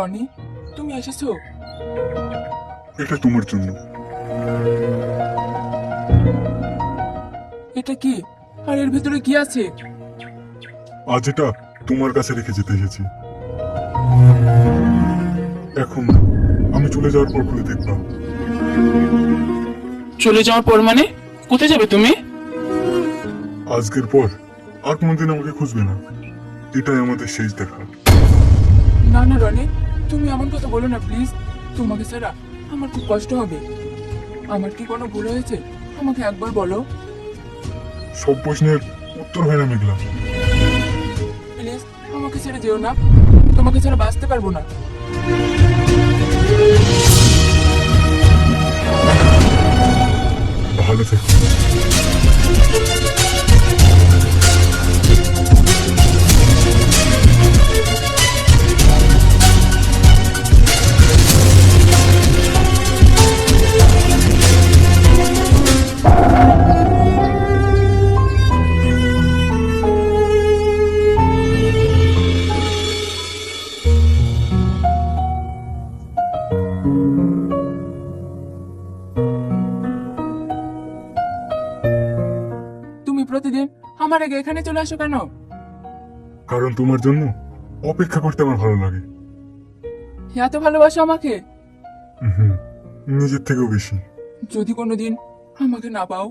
রনি, তুমি এসেছো? এটা তোমার জন্য। এটা কি? আর এর ভিতরে কি আছে? আজ এটা তোমার কাছে রেখে যেতে এসেছি। এখন আমি চলে যাওয়ার পর খুলে দেখবা। চলে যাওয়ার পর মানে? কোথায় যাবে তুমি? আজকের পর আর কোনোদিন আমাকে খুঁজবে না। এটাই আমাদের শেষ দেখা। না না রনি, তুমি এমন কথা বলো না প্লিজ। তোমাকে ছাড়া আমার খুব কষ্ট হবে। আমার কি কোনো ভুল হয়েছে? আমাকে একবার বলো সব প্রশ্নের উত্তর হয় না মেঘলা। প্লিজ। আমাকে ছেড়ে যেও না, তোমাকে ছাড়া বাঁচতে পারবো না। ভালো থেকো। তুমি প্রতিদিন আমার আগে এখানে চলে আসো কেন? কারণ তোমার জন্য অপেক্ষা করতে আমার ভালো লাগে। এত ভালোবাসো আমাকে? হুম, নিজের থেকেও বেশি। যদি কোনোদিন আমাকে না পাও?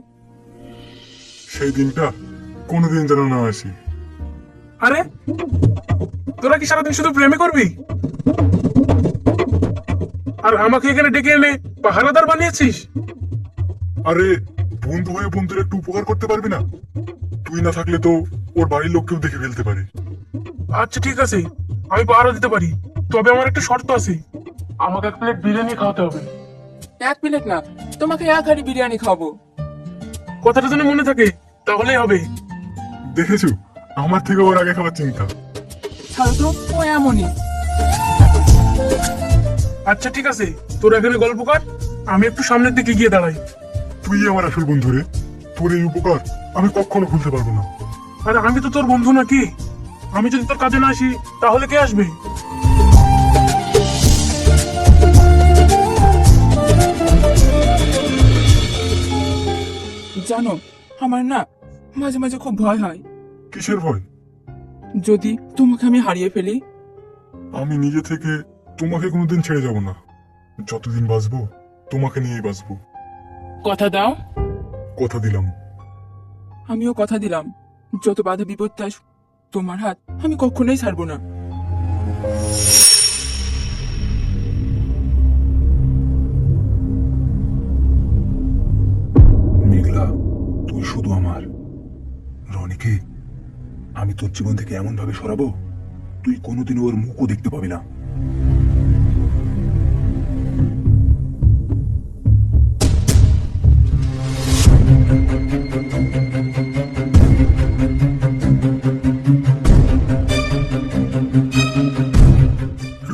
সেই দিনটা কোনোদিন যেন না আসে। আরে তোরা কি সারাদিন শুধু প্রেমে করবি? আর আমাকে এখানে ডেকে এনে পাহারাদার বানিয়েছিস? আরে বন্ধু হয়ে বন্ধুর একটু উপকার করতে পারবি না? তুই না থাকলে তো ওর বাড়ির লোককেও দেখে ফেলতে পারে। আচ্ছা ঠিক আছে, আমি পাহারা দিতে পারি, তবে আমার একটা শর্ত আছে। আমাকে এক প্লেট বিরিয়ানি খাওয়াতে হবে। এক প্লেট না, তোমাকে এক হাঁড়ি বিরিয়ানি খাবো। কথাটা যেন মনে থাকে, তাহলেই হবে। দেখেছো, আমার থেকে ওর আগে খাবার চিন্তা। ছাড়ো তো, ও এমনই। আচ্ছা ঠিক আছে, তোরা এখানে গল্প কর, আমি একটু সামনের দিকে গিয়ে দাঁড়াই। তুই আমার আসল বন্ধু রে। তোর এই উপকার আমি কখনো ভুলতে পারবো না। আরে আমি তো তোর বন্ধু নাকি? আমি যদি তোর কাজে না আসি তাহলে কে আসবে? জানো, আমার না মাঝে মাঝে খুব ভয় হয়। কিসের ভয়? যদি তোমাকে আমি হারিয়ে ফেলি? আমি নিজে থেকে তোমাকে কোনোদিন ছেড়ে যাব না। যতদিন বাঁচবো তোমাকে নিয়েই বাঁচবো। কথা দাও। কথা দিলাম। আমিও কথা দিলাম, যত বাধা বিপত্তি আসুক তোমার হাত আমি কখনোই ছাড়বো না। মেঘলা, তুই শুধু আমার। রনিকে আমি তোর জীবন থেকে এমন ভাবে সরাবো তুই কোনোদিন ওর মুখও দেখতে পাবি না।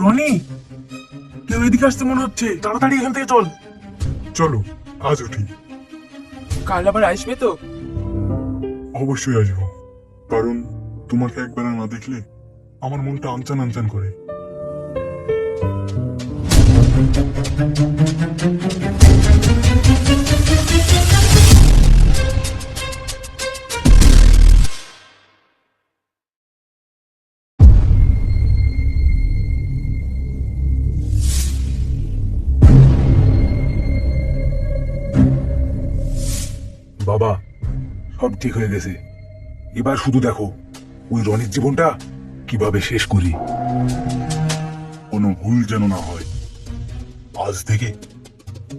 রনি, কেউ এদিকে আসতে মনে হচ্ছে, তাড়াতাড়ি এখান থেকে চল। চলো আজ উঠি। কাল আবার আসবে তো? অবশ্যই আসবো, কারণ তোমাকে একবার না দেখলে আমার মনটা আনচান আনচান করে। বাবা, সব ঠিক হয়ে গেছে। এবার শুধু দেখো ওই রনির জীবনটা কিভাবে শেষ করি। কোনো ভুল যেন না হয়। আজ থেকে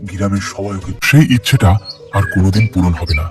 গ্রামের সবাই ওকে, সেই ইচ্ছেটা আর কোনোদিন পূরণ হবে না।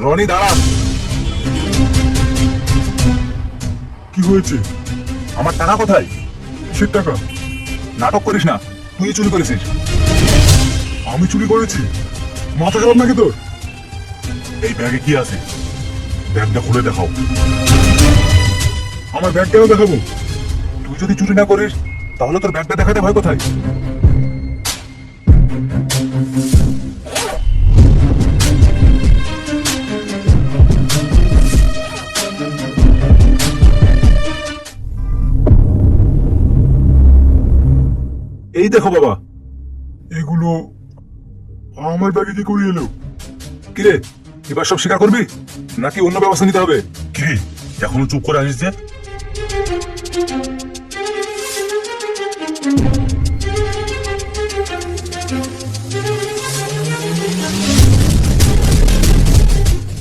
রনি দাঁড়া। কি হয়েছে? আমার টাকা কোথায়? কিসের টাকা? নাটক করিস না, তুই চুরি করেছিস। আমি চুরি করেছি? মাথা খারাপ নাকি তোর? এই ব্যাগে কি আছে? ব্যাগটা খুলে দেখাও। আমার ব্যাগ কেন দেখাবো? তুই যদি চুরি না করিস তাহলে তোর ব্যাগটা দেখাতে ভয় কোথায়? এই দেখো বাবা। এগুলো আমার ব্যাগে কি করে এলো? কিরে, এবার সব স্বীকার করবি নাকি অন্য ব্যবস্থা নিতে হবে? কি এখনো চুপ করে আসিস যে?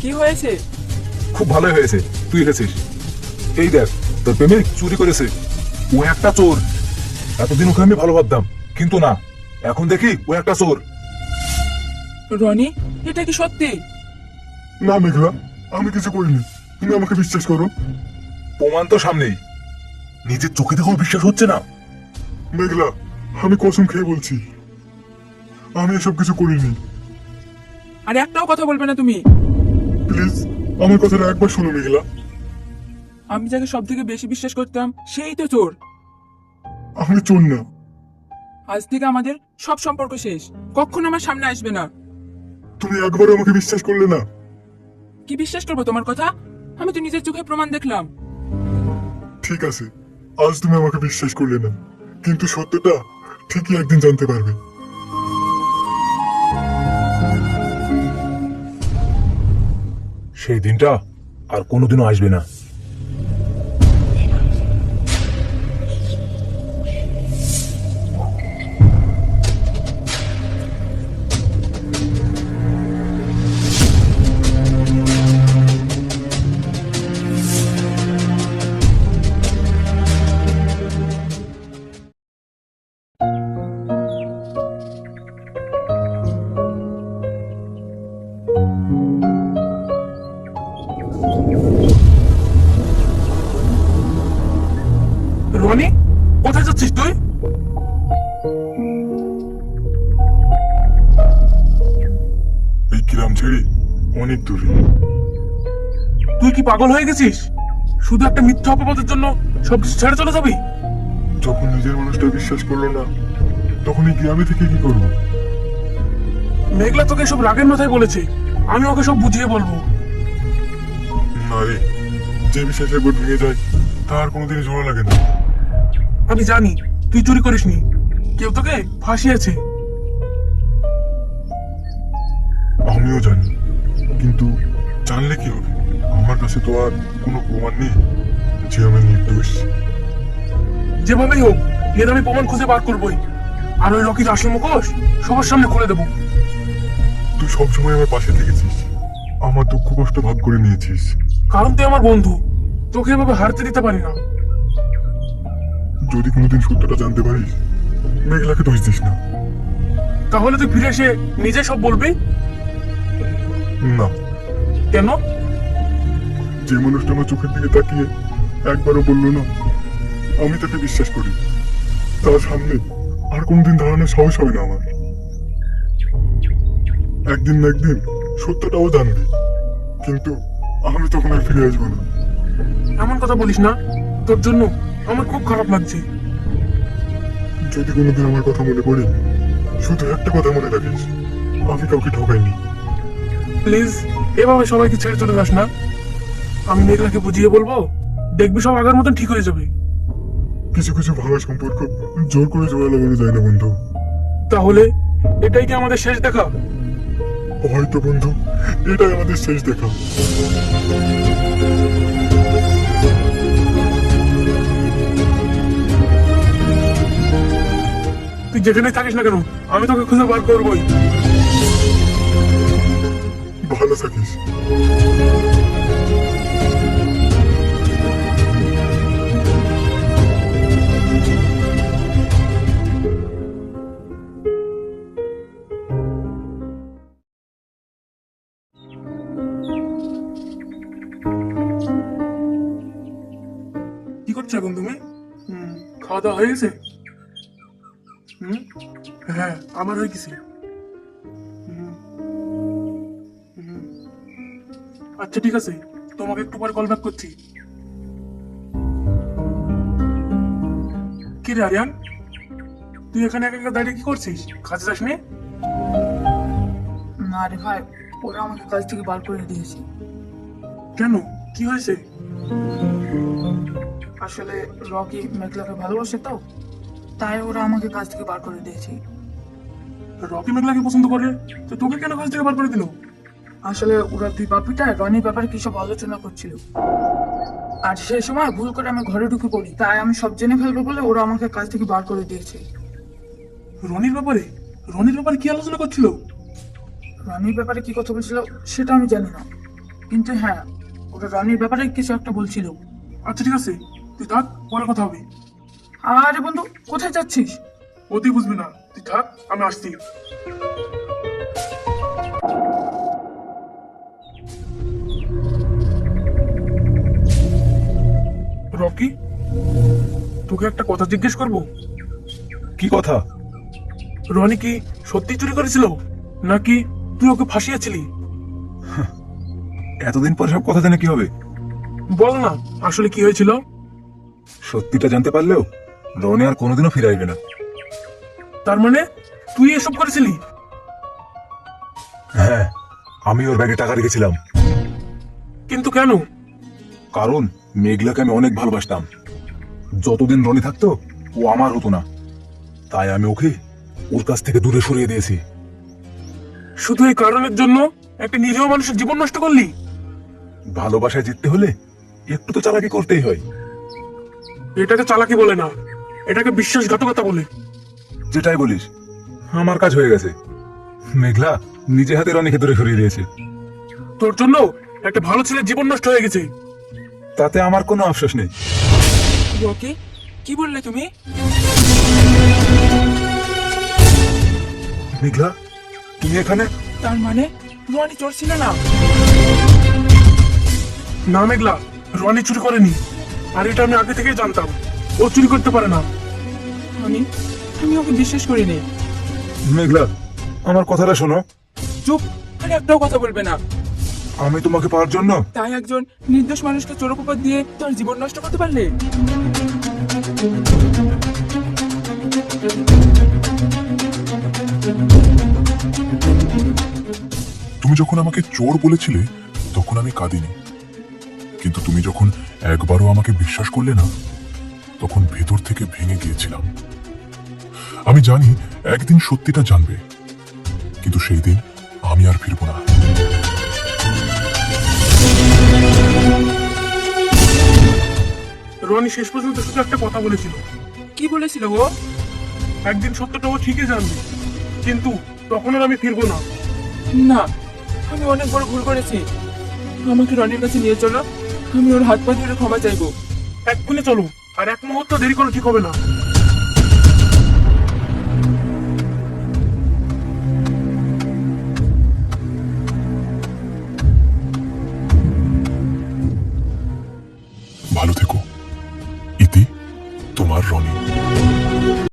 কি হয়েছে? খুব ভালোই হয়েছে, তুই এসেছিস। এই দেখ, তোর প্রেমিক চুরি করেছে। ও একটা চোর। এতদিন ওকে আমি ভালো ভাবতাম, কিন্তু না, এখন দেখি ও একটা চোর। রনি, এটা কি সত্যি? না মেঘলা, আমি কিছু করিনি, তুমি আমাকে বিশ্বাস করো। প্রমাণ তো সামনেই। নিজের চোখে দেখেও বিশ্বাস হচ্ছে না। মেঘলা, আমি কসম খেয়ে বলছি, আমি এসব কিছু করিনি। আর একটাও কথা বলবে না তুমি? প্লিজ আমার কথাটা একবার শোনো মেঘলা। আমি যাকে সব থেকে বেশি বিশ্বাস করতাম সেই তো চোর। আমি চোর না। আজ থেকে আমাদের সব সম্পর্ক শেষ। কখনো আমার সামনে আসবে না। তুমি একবার আমাকে বিশ্বাস করলে না। কি বিশ্বাস করবো তোমার কথা? আমি তো নিজের চোখে প্রমাণ দেখলাম। ঠিক আছে, আজ তুমি আমাকে বিশ্বাস করলে না, কিন্তু সত্যটা ঠিকই একদিন জানতে পারবে। সেই দিনটা আর কোনোদিনও আসবে না। রনি, কোথায় যাচ্ছিস তুই? এই গ্রাম ছেড়ে অনেক দূরে। তুই কি পাগল হয়ে গেছিস? শুধু একটা মিথ্যা অপবাদের জন্য সবকিছু ছেড়ে চলে যাবি? যখন নিজের মানুষটা বিশ্বাস করলো না, তখন এই গ্রামে থেকে কি করবো? মেঘলা তোকে সব রাগের মাথায় বলেছে, আমি ওকে সব বুঝিয়ে বলবো। না রে, যে বিশ্বাস একবার ভেঙে যায় তার কোনোদিনই জোড়া লাগে না। আমি জানি তুই চুরি করিসনি, কেউ তোকে ফাঁসিয়েছে। আমিও জানি, কিন্তু জানলে কি হবে? আমার কাছে তো আর কোনো প্রমাণ নেই যে আমি নির্দোষ। যেভাবেই হোক, এর আমি প্রমাণ খুঁজে বার করবোই। আর ওই রকির আসল মুখোশ সবার সামনে খুলে দেবো। তুই সবসময় আমার পাশে থেকেছিস, আমার দুঃখ কষ্ট ভাগ করে নিয়েছিস। কারণ তুই আমার বন্ধু, তোকে এভাবে হারতে দিতে পারি না। যদি কোনোদিন সত্যটা জানতে পারিস, মেঘলাকে দোষ দিস না। তাহলে তুই ফিরে এসে নিজে সব বলবি? না, কেন? যে মানুষটা আমার চোখের দিকে তাকিয়ে একবারও বললো না আমি তাকে বিশ্বাস করি, তার সামনে আর কোনদিন দাঁড়ানোর সাহস হবে না আমার। একদিন না একদিন সত্যটাও জানবে, কিন্তু আমি তখন আর ফিরে আসবো না। এমন কথা বলিস না, তোর জন্য আমার খুব খারাপ লাগছে। যদি কোনোদিন আমার কথা মনে পড়ে, শুধু একটা কথা মনে রাখিস, আমি কাউকে ঠকাইনি। প্লিজ এভাবে সবাইকে ছেড়ে চলে যাস না। আমি মেঘলাকে বুঝিয়ে বলবো, দেখবি সব আগের মতন ঠিক হয়ে যাবে। কিছু কিছু ভাঙা সম্পর্ক জোর করে জোড়া লাগানো যায় না বন্ধু। তাহলে এটাই কি আমাদের শেষ দেখা? হয়তো বন্ধু এটাই আমাদের শেষ দেখা। তুই যেখানে থাকিস না কেন, আমি তোকে খুঁজে বার করবোই। ভালো থাকিস। কি করছো এখন তুমি? খাওয়া দাওয়া হয়ে গেছে? হ্যাঁ, আমার হয়ে গেছে। আচ্ছা ঠিক আছে, তোমাকে একটু পরে কল ব্যাক করছি। কি রে আরিয়ান, তুই এখানে একা একা দাঁড়িয়ে কি করছিস? কাজে যাসনি? না রে ভাই, ওরা আমাকে কাজ থেকে বার করে দিয়েছে। কেন, কি হয়েছে? আসলে রকি মেঘলাকে ভালোবাসে তো, তাই ওরা আমাকে কাজ থেকে বার করে দিয়েছে। রকি মেঘলাকে পছন্দ করে, তো তোকে কেন কাজ থেকে বার করে দিল? আসলে ওরা দুই বাপিটা রনির ব্যাপারে কি সব আলোচনা করছিল, আর সেই সময় ভুল করে আমি ঘরে ঢুকে পড়ি, তাই আমি সব জেনে ফেলবো বলে ওরা আমাকে কাজ থেকে বার করে দিয়েছে। রনির ব্যাপারে? রনির ব্যাপারে কি আলোচনা করছিল? রনির ব্যাপারে কি কথা বলছিল সেটা আমি জানি না, কিন্তু হ্যাঁ ওরা রনির ব্যাপারে কিছু একটা বলছিল। আচ্ছা ঠিক আছে, তুই থাক, পরে কথা হবে। আরে বন্ধু, কোথায় যাচ্ছিস? ও তুই বুঝবি না, তুই থাক, আমি আসছি। রকি, তোকে একটা কথা জিজ্ঞেস করব। কি কথা? রনি কি সত্যি চুরি করেছিল, নাকি তুই ওকে ফাঁসিয়েছিলি? এতদিন পর সব কথা জানে কি হবে? বল না, আসলে কি হয়েছিল? সত্যিটা জানতে পারলেও রনি আর কোনোদিনও ফিরে আসবে না। তার মানে তুই এসব করেছিলি? হ্যাঁ, আমি ওর ব্যাগে টাকা রেখেছিলাম। কিন্তু কেন? কারণ মেঘলাকে আমি অনেক ভালোবাসতাম। যতদিন রনি থাকতো ও আমার হতো না, তাই আমি ওকে ওর কাছ থেকে দূরে সরিয়ে দিয়েছি। শুধু এই কারণের জন্য একটা নিরীহ মানুষের জীবন নষ্ট করলি? ভালোবাসায় জিততে হলে একটু তো চালাকি করতেই হয়। এটাকে চালাকি বলে না, এটাকে বিশ্বাসঘাতকতা বলে। যেটাই বলিস, আমার কাজ হয়ে গেছে। মেঘলা নিজে হাতে রনিকে দূরে সরিয়ে দিয়েছে। তোর জন্য একটা ভালো ছেলের জীবন নষ্ট হয়ে গেছে। তাতে আমার কোনো আফসোস নেই। রকি, কি বললে তুমি? মেঘলা, তুমি এখানে? তার মানে রনি চোর ছিল না? না মেঘলা, রনি চুরি করেনি, আর এটা আমি আগে থেকেই জানতাম। ও চুরি করতে পারে না। আমি ওকে বিশ্বাস করিনি। মেঘলা, আমার কথাটা শোনো। চুপ, আর একটাও কথা বলবে না। আমি তোমাকে পাওয়ার জন্য তাই একজন নির্দোষ মানুষকে চোর অপবাদ দিয়ে তার জীবন নষ্ট করতে পারলে? তুমি যখন আমাকে চোর বলেছিলে তখন আমি কাঁদিনি, কিন্তু তুমি যখন একবারও আমাকে বিশ্বাস করলে না, তখন ভেতর থেকে ভেঙে গিয়েছিলাম। আমি জানি একদিন সত্যিটা জানবে, কিন্তু সেই দিন আমি আর ফিরবো না। রনি শেষ পর্যন্ত শুধু একটা কথা বলেছিল। কি বলেছিল ও? একদিন সত্যটা ও ঠিকই জানবে, কিন্তু তখন আর আমি ফিরবো না। না, আমি অনেক বড় ভুল করেছি। আমাকে রনির কাছে নিয়ে চলো, আমি ওর হাত পা ধরে ক্ষমা চাইবো। এক্ষুনি চলো, আর এক মুহূর্ত দেরি করে ঠিক হবে না। ভালো থেকো ইতি, তোমার রনি।